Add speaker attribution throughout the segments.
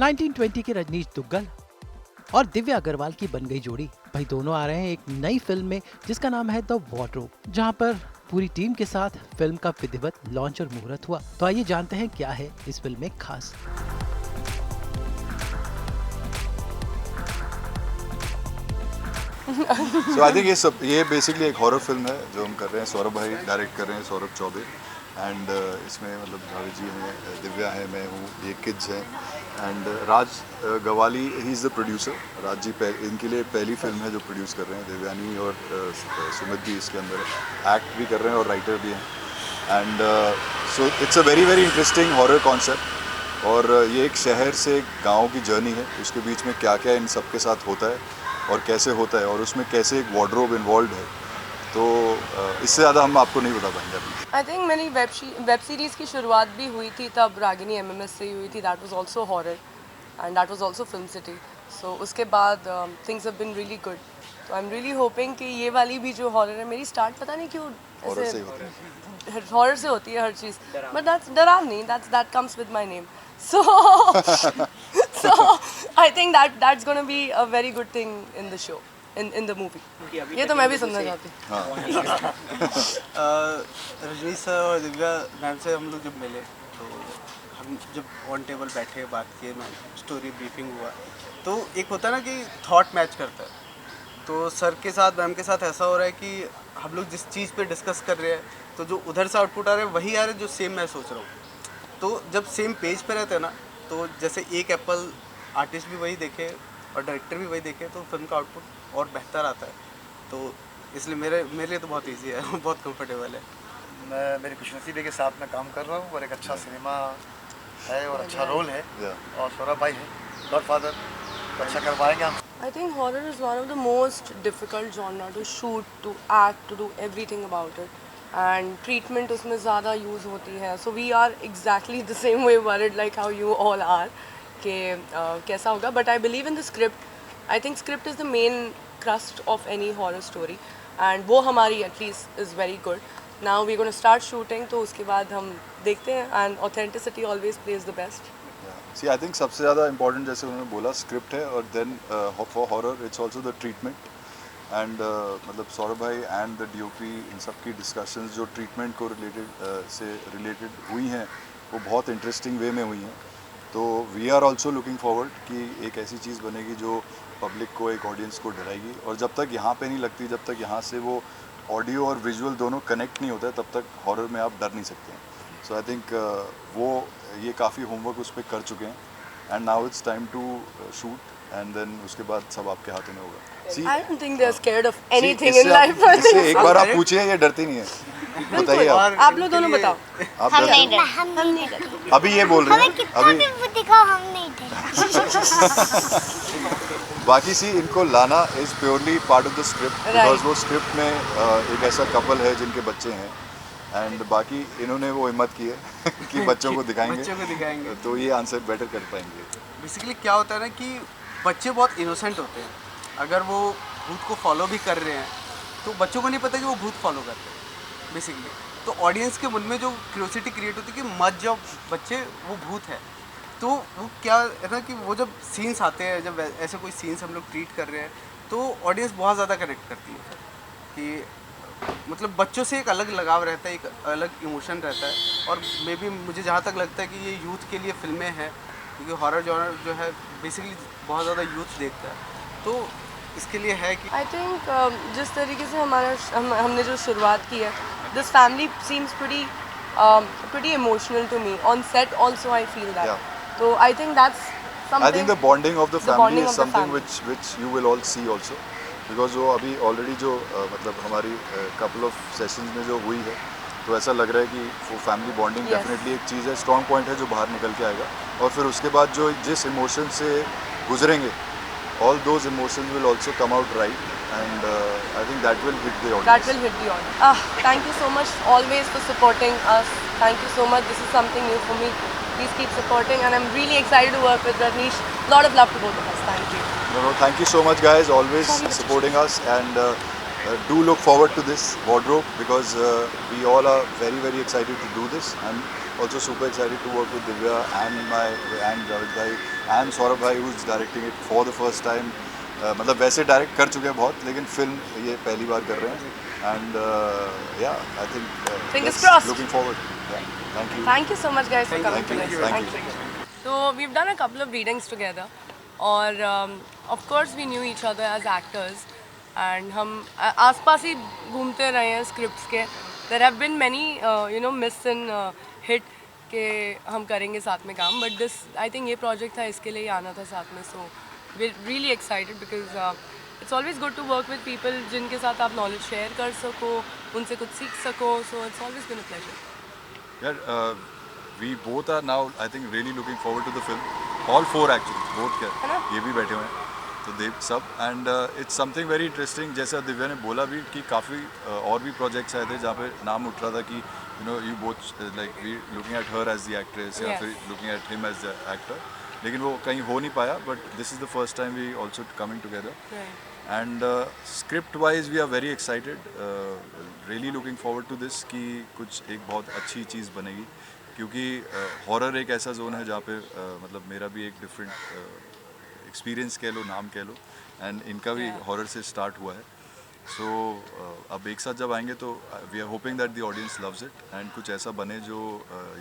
Speaker 1: 1920 के रजनीश दुग्गल और दिव्या अग्रवाल की बन गई जोड़ी। भाई दोनों आ रहे हैं एक नई फिल्म में जिसका नाम है द वार्डरोब, जहां पर पूरी टीम के साथ फिल्म का विधिवत लॉन्च और मुहूर्त हुआ। तो आइए जानते हैं क्या है इस फिल्म में खास।
Speaker 2: So I think ये बेसिकली एक हॉरर फिल्म है जो हम कर रहे हैं। सौरभ भाई डायरेक्ट कर रहे हैं, सौरभ चौबे। एंड इसमें मतलब जावेद जी हैं, दिव्या है, मैं हूँ, ये किड्स हैं। And Raj Gawali he is the producer. Raj ji इनके लिए पहली फिल्म है जो प्रोड्यूस कर रहे हैं। देवयानी और सुमित भी इसके अंदर एक्ट भी कर रहे हैं और राइटर भी हैं। And so it's a very very interesting horror concept. और ये एक शहर से एक गाँव की जर्नी है, उसके बीच में क्या क्या इन सब के साथ होता है और कैसे होता है, और उसमें कैसे एक वार्डरोब इन्वॉल्व है। तो इससे ज़्यादा हम आपको नहीं बता पाएंगे अभी।
Speaker 3: आई थिंक मेरी वेब सीरीज़ की शुरुआत भी हुई थी तब रागिनी MMS से ही हुई थी। That was also horror and that was also Film City. So उसके बाद things have been really good. तो आई एम रियली होपिंग कि ये वाली भी जो हॉरर है, मेरी स्टार्ट पता नहीं क्यों ऐसे हॉरर से होती है हर चीज़, बट दैट्स डरावनी, that comes with my name. So I think that's going to be a very good thing in the show, in the movie. ये तो मैं भी सुनना चाहती हूँ।
Speaker 4: रजनीश सर और दिव्या मैम से हम लोग जब मिले तो हम जब ऑन टेबल बैठे बात किए, मैं स्टोरी ब्रीफिंग हुआ, तो एक होता है ना कि थॉट मैच करता है। तो सर के साथ मैम के साथ ऐसा हो रहा है कि हम लोग जिस चीज़ पे डिस्कस कर रहे हैं तो जो उधर से आउटपुट आ रहा है वही आ रहा है जो सेम मैं सोच रहा हूँ। तो जब सेम पेज पे रहते हैं ना, तो जैसे एक एप्पल आर्टिस्ट भी वही देखे और डायरेक्टर भी वही देखे तो फिल्म का आउटपुट और बेहतर आता है। तो इसलिए मेरे लिए तो बहुत इजी है, बहुत कंफर्टेबल है।
Speaker 5: मैं मेरी खुशनसीबी के साथ में काम कर रहा हूँ और एक अच्छा सिनेमा है और अच्छा रोल है। और सौरभ भाई है गॉडफादर, तो अच्छा करवाएंगे हम।
Speaker 3: I think horror is one of the most difficult genre to shoot, to act, to do everything about it. And treatment उसमें ज़्यादा use होती है. So we are exactly the same way worried like how you all are कि कैसा होगा. But I believe in the script. I think script is the main crust of any horror story. And वो हमारी at least is very good. Now we're going to start shooting, तो उसके बाद हम देखते हैं. And authenticity always plays the best.
Speaker 2: See I think सबसे ज़्यादा इम्पोर्टेंट, जैसे उन्होंने बोला, स्क्रिप्ट है, और then for horror it's also the treatment. And मतलब सौरभ भाई एंड द DOP, इन सब की डिस्कशंस जो ट्रीटमेंट को रिलेटेड हुई हैं वो बहुत इंटरेस्टिंग वे में हुई हैं। तो we are also looking forward कि एक ऐसी चीज़ बनेगी जो पब्लिक को, एक ऑडियंस को डराएगी। और जब तक यहाँ पे नहीं लगती, जब तक यहाँ से वो ऑडियो और विजुअल दोनों कनेक्ट नहीं होता है, तब तक हॉरर में आप डर नहीं सकते हैं। सो आई थिंक वो ये काफ़ी होमवर्क उस पर कर चुके हैं। And now it's time to shoot, and then उसके बाद सब आपके हाथों में होगा।
Speaker 3: I don't think they're scared of anything in life.
Speaker 2: एक बार आप पूछिए, ये डरती नहीं है। बताइए
Speaker 3: आप लोग दोनों बताओ।
Speaker 2: आप
Speaker 6: हम
Speaker 2: डरते
Speaker 6: नहीं हम नहीं डरते।
Speaker 2: अभी ये बोल रहे हैं, अभी
Speaker 6: दिखाओ, हम नहीं डरते।
Speaker 2: बाकी सी इनको लाना is purely part of the script, because वो स्क्रिप्ट में एक ऐसा कपल है जिनके बच्चे हैं। एंड बाकी इन्होंने वो हिम्मत की है कि बच्चों को दिखाएंगे, तो ये आंसर बेटर कर पाएंगे।
Speaker 4: बेसिकली क्या होता है ना कि बच्चे बहुत इनोसेंट होते हैं। अगर वो भूत को फॉलो भी कर रहे हैं तो बच्चों को नहीं पता कि वो भूत फॉलो करते हैं बेसिकली। तो ऑडियंस के मन में जो क्यूरियोसिटी क्रिएट होती है कि मत जाओ बच्चे, वो भूत है। तो वो क्या है ना कि वो जब सीन्स आते हैं, जब ऐसे कोई सीन्स हम लोग ट्रीट कर रहे हैं, तो ऑडियंस बहुत ज़्यादा कनेक्ट करती है कि मतलब बच्चों से एक अलग लगाव रहता है, एक अलग इमोशन रहता है। और मे बी मुझे जहाँ तक लगता है कि ये यूथ के लिए फिल्में हैं, क्योंकि हॉरर जॉनर जो है बेसिकली बहुत ज़्यादा यूथ देखता है। तो इसके लिए है कि
Speaker 3: आई थिंक जिस तरीके से हमने जो शुरुआत की है, this family seems pretty emotional to me. On set also I feel that.
Speaker 2: Yeah.
Speaker 3: So I think that's something.
Speaker 2: I think the bonding of the family
Speaker 3: bonding
Speaker 2: is
Speaker 3: of the
Speaker 2: something
Speaker 3: family.
Speaker 2: which you will all see also, because वो अभी already जो मतलब हमारी couple of sessions में जो हुई है, तो ऐसा लग रहा है कि वो फैमिली बॉन्डिंग
Speaker 3: Yes.
Speaker 2: डेफिनेटली एक चीज़ है, स्ट्रॉन्ग पॉइंट है जो बाहर निकल के आएगा। और फिर उसके बाद जो जिस इमोशन से गुजरेंगे, all those emotions will also come out right, and I think that will hit the audience.
Speaker 3: That will hit the audience. Thank you so much always for supporting us. Thank you so much. This is something new for me. Please keep supporting, and I'm really excited to work with Rajneesh. Lot of love to both of us. Thank you.
Speaker 2: No, thank you so much guys, always supporting us, and do look forward to this wardrobe because we all are very excited to do this. I'm also super excited to work with Divya and Javed bhai and Saurabh bhai who's directing it for the first time. मतलब वैसे direct कर चुके हैं बहुत, लेकिन film ये पहली बार कर रहे हैं. And yeah, I think
Speaker 3: Fingers crossed.
Speaker 2: looking forward. Yeah. Thank you.
Speaker 3: Thank you so much guys for coming
Speaker 2: Thank you.
Speaker 3: today.
Speaker 2: Thank you.
Speaker 3: So we've done a couple of readings together, और of course we knew each other as actors, and हम आसपास ही घूमते रहे हैं scripts के. There have been many miss and hit के हम करेंगे साथ में काम, but this I think ये project था, इसके लिए ही आना था साथ में. So we're really excited because it's always good to work with people जिनके साथ आप knowledge share कर सको, उनसे कुछ सीख सको. So it's always been a pleasure.
Speaker 2: Yeah, we both are now, I think, really looking forward to the film. All four actually, both क्या, ये भी बैठे हुए हैं, तो देव सब. And it's something very interesting. जैसा दिव्या ने बोला भी कि काफ़ी और भी projects आए थे जहाँ पे नाम उठ रहा था कि you both like we looking at her as the actress या फिर looking at him as the actor. लेकिन वो कहीं हो नहीं पाया. But this is the first time we also coming together.
Speaker 3: Right.
Speaker 2: And script wise we are very excited. Really looking forward to this कि कुछ एक बहुत अच्छी चीज़ बनेगी, क्योंकि हॉरर एक ऐसा जोन है जहाँ पे मतलब मेरा भी एक डिफरेंट एक्सपीरियंस कह लो, नाम कह लो, एंड इनका भी हॉरर से स्टार्ट हुआ है. सो अब एक साथ जब आएंगे तो we are hoping that the audience loves it and कुछ ऐसा बने जो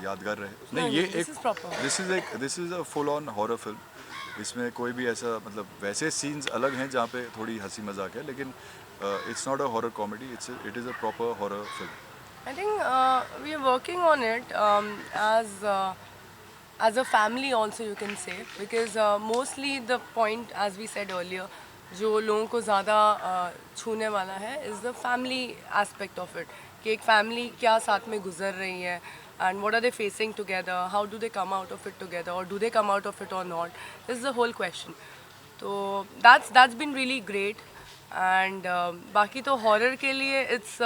Speaker 2: यादगार रहे. नहीं, ये एक this is a full on horror film. इसमें कोई भी ऐसा मतलब वैसे सीन्स अलग हैं जहाँ पे थोड़ी हंसी मजाक है, लेकिन it's not a horror comedy, it is a proper horror film.
Speaker 3: I think we are working on it as a family also, you can say, because mostly the point, as we said earlier, जो लोगों को ज़्यादा छूने वाला है is the family aspect of it. कि एक family क्या साथ में गुजर रही है, and what are they facing together, how do they come out of it together, or do they come out of it or not, this is the whole question. So that's been really great. And बाकी तो horror के लिए it's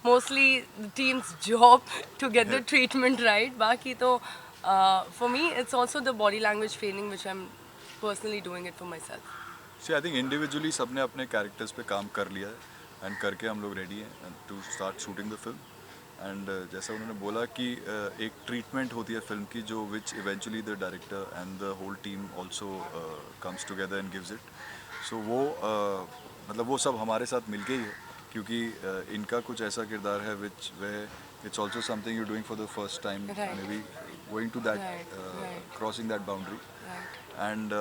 Speaker 3: mostly the team's job to get the treatment right. बाकी तो for me it's also the body language training which I am personally doing it for myself.
Speaker 2: See I think individually सबने अपने characters पे काम कर लिया है and करके हम लोग रेडी हैं to start shooting the film. And जैसा उन्होंने बोला कि एक ट्रीटमेंट होती है फिल्म की जो which eventually the director and the whole team also comes together and gives it. So वो मतलब वो सब हमारे साथ मिलके ही है, क्योंकि इनका कुछ ऐसा किरदार है which way it's also something you doing for the first time, maybe going to that crossing that boundary. And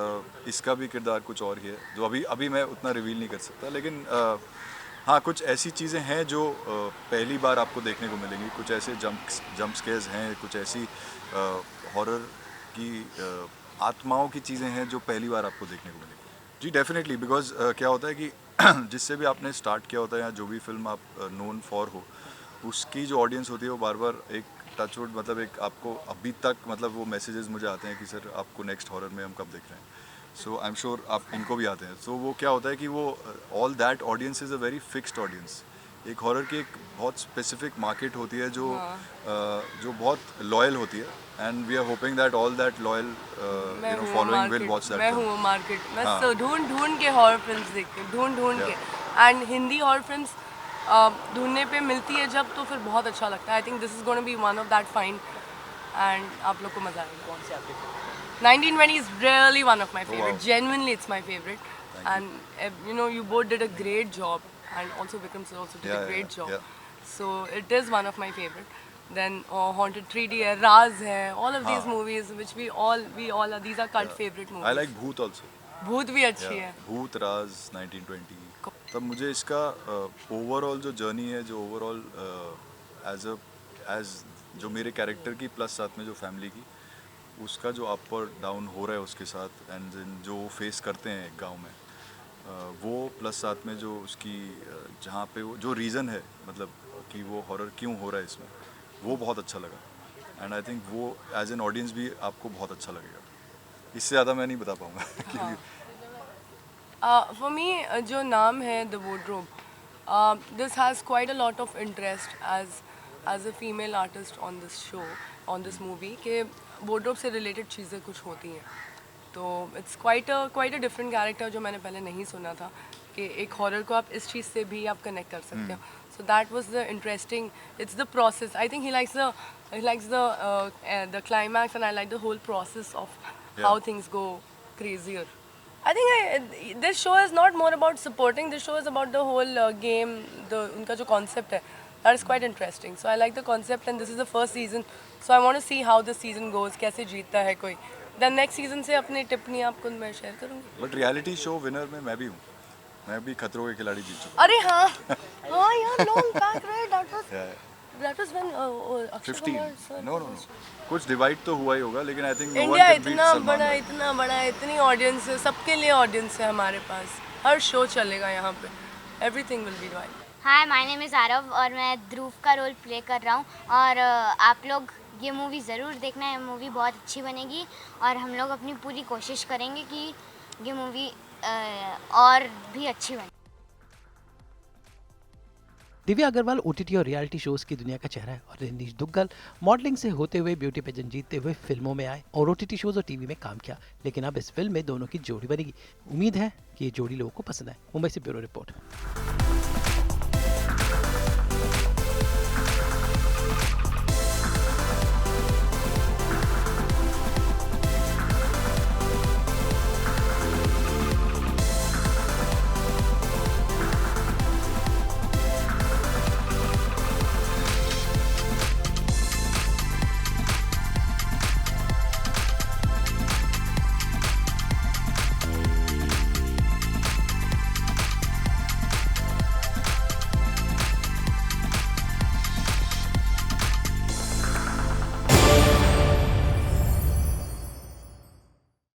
Speaker 2: इसका भी किरदार कुछ और ही है जो अभी मैं उतना रिवील नहीं कर सकता, लेकिन हाँ कुछ ऐसी चीज़ें हैं जो पहली बार आपको देखने को मिलेंगी. कुछ ऐसे जंप स्केयर्स हैं, कुछ ऐसी हॉरर की आत्माओं की चीज़ें हैं जो पहली बार आपको देखने को मिलेंगी. जी डेफिनेटली, बिकॉज क्या होता है कि जिससे भी आपने स्टार्ट किया होता है या जो भी फिल्म आप नोन फॉर हो, उसकी जो ऑडियंस होती है वो बार बार एक टचवुड मतलब एक आपको अभी तक मतलब वो मैसेजेस मुझे आते हैं कि सर आपको नेक्स्ट हॉरर में हम कब देख रहे हैं. सो आई एम श्योर आप इनको भी आते हैं. सो वो क्या होता है कि वो all that audience is a very fixed audience. एक हॉरर की एक बहुत स्पेसिफिक मार्केट होती है जो बहुत लॉयल होती है, and we are hoping that all that loyal following will watch that.
Speaker 3: मैं हूँ मार्केट, मैं ढूंढ के हॉरर फिल्म्स देखती हूँ, ढूंढ के. एंड हिंदी हॉरर फिल्म्स ढूंढने पे मिलती है जब, तो फिर बहुत अच्छा लगता है. I think this is gonna be one of that find, and आप लोग को मजा आएगा. कौन से आपके 1920 is really one of my favorite.
Speaker 2: wow.
Speaker 3: Genuinely, it's my favorite. And you both did a great job, and also Vikram sir also did a great job.
Speaker 2: Yeah.
Speaker 3: So it is one of my favorite. Then Haunted 3D है, Raz है, all of these movies which we all are, these are cult favorite movies.
Speaker 2: I like भूत also.
Speaker 3: भूत भी अच्छी है.
Speaker 2: भूत, राज, 1920. तब मुझे इसका ओवरऑल जो जर्नी है, जो ओवरऑल एज जो मेरे कैरेक्टर की प्लस साथ में जो फैमिली की, उसका जो अप और डाउन हो रहा है उसके साथ, एंड जो फेस करते हैं गांव में, वो प्लस साथ में जो उसकी जहाँ पे वो जो रीज़न है मतलब कि वो हॉरर क्यों हो रहा है इसमें, वो बहुत अच्छा लगा. एंड आई थिंक वो एज एन ऑडियंस भी आपको बहुत अच्छा लगेगा. इससे ज़्यादा मैं नहीं बता पाऊँगा.
Speaker 3: For me, जो नाम है The Wardrobe, this has quite a lot of interest as a female artist on this show, on this movie, कि wardrobe से related चीज़ें कुछ होती हैं. तो it's quite a different character जो मैंने पहले नहीं सुना था, कि एक हॉरर को आप इस चीज़ से भी आप कनेक्ट कर सकते हो. So that was the interesting. It's the process. I think he likes the climax, and I like the whole process of how things go crazier. I think this show is not more about supporting. This show is about the whole game. उनका जो concept है, that is quite interesting. So I like the concept, and this is the first season. So I want to see how the season goes. कैसे जीतता है कोई. Then next season से अपनी टिप्पणी आपको मैं शेयर करूँगी.
Speaker 2: बट रियलिटी शो विनर में मैं भी हूँ. मैं भी खतरों के खिलाड़ी जीत चुका.
Speaker 3: अरे हाँ यार, long back, right? That was when Akshay
Speaker 2: 15.
Speaker 3: Kumar sir.
Speaker 2: No. कुछ डिवाइड तो हुआ ही होगा, लेकिन आई थिंक
Speaker 3: इंडिया इतना बड़ा इतनी ऑडियंस है, सबके लिए ऑडियंस है हमारे पास. हर शो चलेगा यहाँ पे. Everything will be right.
Speaker 6: Hi, my name is Aarav और मैं ध्रुव का रोल प्ले कर रहा हूँ. और आप लोग ये मूवी ज़रूर देखना. ये मूवी बहुत अच्छी बनेगी और हम लोग अपनी पूरी कोशिश करेंगे कि ये मूवी और भी अच्छी बने.
Speaker 1: दिव्या अग्रवाल ओटीटी और रियलिटी शोज की दुनिया का चेहरा है और रजनीश दुग्गल मॉडलिंग से होते हुए ब्यूटी पेजेंट जीतते हुए फिल्मों में आए और ओटीटी शोज और टीवी में काम किया. लेकिन अब इस फिल्म में दोनों की जोड़ी बनेगी. उम्मीद है कि ये जोड़ी लोगों को पसंद आए. मुंबई से ब्यूरो रिपोर्ट.